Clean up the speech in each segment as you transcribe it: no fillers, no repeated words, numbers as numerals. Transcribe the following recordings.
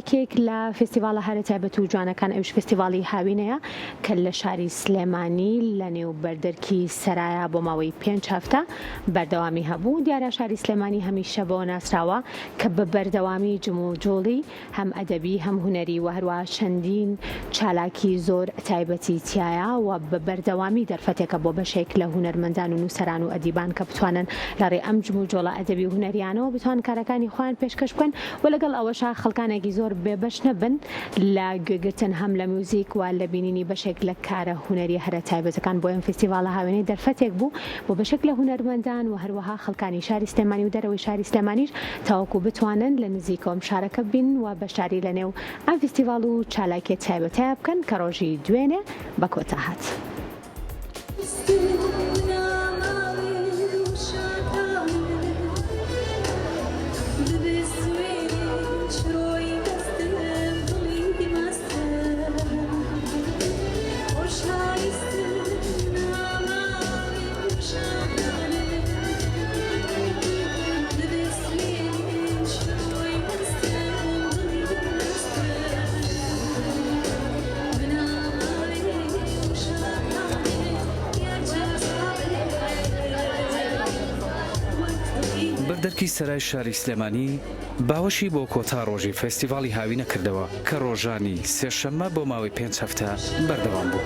یەکێک لە فستیڤالە هەرە تایبەت و جوانەکان ئەوش فستیڤاڵی هاوینەیە کە لە شاری سلێمانی لە نێو بەردەرکی سەرایە بۆ ماوەی 5 هەفتە بەردەوامی هەبوو. دیارە شاری سلێمانی هەمیشە بۆ ناسراوە کە بە بەردەوامی جموجۆڵی هەم ئەدەبی هەم هونەری و هەروە چەندین چالاکی زۆر تایبەتی تایە و بە بەردەوامی دەرفەتێکە بۆ بەشێک لە هونەرمەندان و نووسەران و ئەدیبان کە بتوانن لەڕێ ئەم جموجۆڵە ئەدەبی و هونەریانەوە بتوان کارەکانی خۆیان پێشکەش بکەن و لەگەڵ ئەوەشا خەڵکانێکی زۆر بێبەش نەبن لە گوێگرتن هەم لە میوزیک و لە بینینی بەشێک لە کارە هونەری هەرە تایبەتەکان بۆ ئەم فستیڤالە هاوینەی دەرفەتێک بوو بۆ بەشێک لە هونەرمەندان و هەروەها خەڵکانی شاری سلێمانی و دەرەوەی شاری سلێمانیش تاوەکو بتوانن لە نزیکەوەم شارەکە بین و بەشداری لە نێو ئەم فستیڤاڵ و چالاکی تایبەتە بکەن کە ڕۆژی دوێنێ بە کۆتا هات. بەردەرکی سەرای شاری سلێمانی باوەشی بۆ کۆتا ڕۆژی فستیڤاڵی هاوینە کردەوە کە ڕۆژانی سێشەممە بۆ ماوەی 5 هەفتە بەردەوام بوو.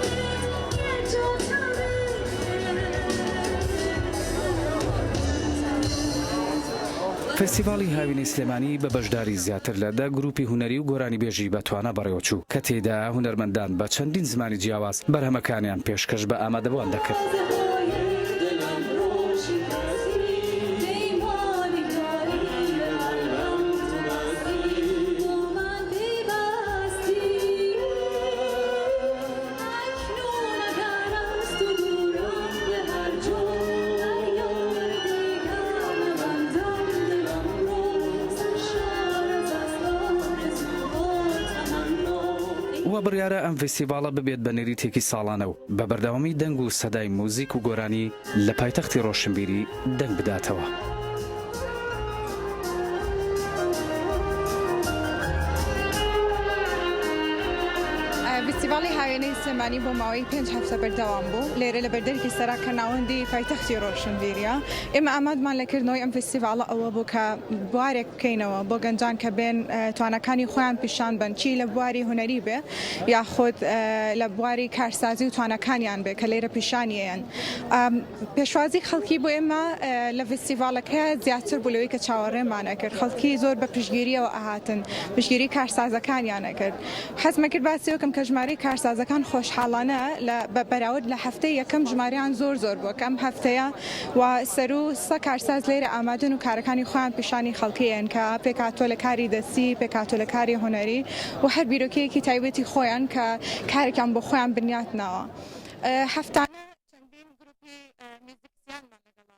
فستیڤاڵی هاوینەی سلێمانی بە بەشداری زیاتر لە 10 گروپی هونەری و گۆرانی بێژی بەتوانە بەڕێوەچوو کە تێیدا هونەرمەندان بە چەندین زمانی جیاواز بەرهەمەکانیان پێشکەش بە ئامادەبووان دەکرد. وە بڕیارە ئەم فستیڤاڵە ببێت بە نێریتێکی ساڵانە و بە بەردەوامی دەنگ و سەدای موزیک و گۆرانی لە پایتەختی ڕۆشنبیری دەنگ بداتەوە. فستیڤاڵی هاوینەی سلێمانی بۆ ماوەی 5 هەفتە بەردەوام بوو. لێرە لە بەردەرکی سەرا کە ناوەندی پایتەختی ڕۆشنبیریە. ئێمە ئامادەمان لەکردنەوەی ئەم فستیڤاڵە ئەوە بوو کە بوارێک بکەینەوە بۆ گەنجان کە بێن توانەکانی خۆیان پیشان بن، چی لە بواری هونەری بێ یاخود لە بواری کارسازی و توانەکانیان بێ کە لێرە پیشانیان. پێشوازی خەڵکی بۆ ئێمە لە فستیڤاڵەکە زیاتر بوو لەوەی کە چاوەڕێمانە کرد. خەڵکی زۆر بە پشتگیریەوە ئاهاتن، پشتگیری کارسازەکانیانە کرد. حەزمە کرد باسی بکەم کە ژمارەی کارسازەکان خۆشحاڵانە لە بەراورد لە هەفتەی یەکەم ژمارەیان زۆر بووە کەم هەفتەیە و سەر و سە کارساز لێرە ئامادەن و کارەکانی خۆیان پیشانی خەڵکیان کە پێکهاتۆ لە کاری دەستی، پێکهاتۆ لە کاری هونەری و هەر بیرۆکەیەکی تایبەتی خۆیان کە کارێکیان بۆ خۆیان بنیاتنەوە. هەفتانە چەندین گروپی میوزیسیانمان لەگەڵا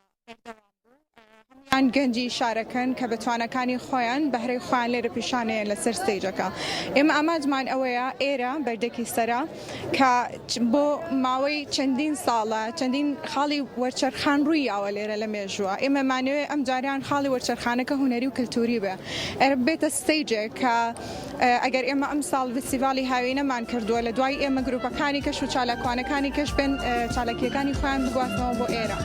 هەمان گەنجی شارەکەن کە بەتوانەکانی خۆیان بەهرەی خۆیان لێرە پیشانەیە لەسەر ستێجەکە. ئێمە ئامادەمان ئەوەیە ئێرە بەردەکی سەرا کە بۆ ماوەی چەندین ساڵە چەندین خاڵی وەرچەرخان ڕووی یاوە لێرە لە مێژووە. ئێمە مانەوێت ئەم جاریان خاڵی وەرچەرخانەکە هونەری و کلتوری بێ. ئێرە بێتە ستێجێک کە ئەگەر ئێمە ئەم ساڵ فستیڤاڵی هاوینەمان کردووە لە دوای ئێمە گروپەکانی کەش و چالاکوانەکانی کەش بێن چالاکیەکانی خۆیان بگواتنەوە بۆ ئێرە.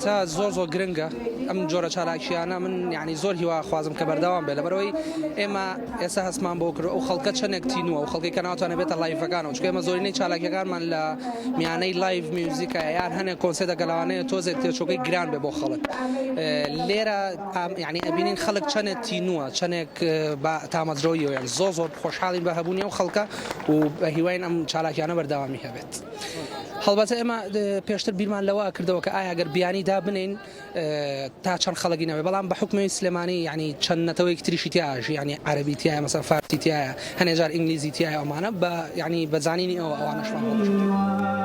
تا زۆر گرنگە ئەم جۆرە چالاکیانە من یعنی زۆر هیوا خوازم کە بەردەوام بێ لەبەرەوەی ئێمە ئێستا هەستمان بۆ کرد ئەو خەڵکە چەندێک تینووە و خەڵکی کە ناتوانێت بێتە لایڤەکانەوە چکە ئێمە زۆرینەی چالاکیەکانمان لە میانەی لایڤ میوزیکە یان هەنێک کۆنسێرتە گەلاوانەیە تۆزێک تێچۆکەی گران بێ بۆ خەڵک. لێرە یعنی ئەبینین خەڵک چەندێک تینووە چەندێک بە تامەزرۆیەوە یان زۆر خۆشحاڵین بە هەبوونی ئەو خەڵکە و بە هیواین ئەم چالاکیانە بەردەوامی هەبێت. هەڵبەتە ئێمە پێشتر بیرمان لەوە کردەوە کە ئایا گەر بیانی دابنین تا چەند خەڵگینەوەی بەڵام بە حکومی سلێمانی ینی چەند نەتەوەی تریشی تیاژ ینی عەربی تایە مەسەن فارسی تایە هەنێجار ئینگلیزی تایە ئەمانە بە ینی بەزانینی ئەوانەشمان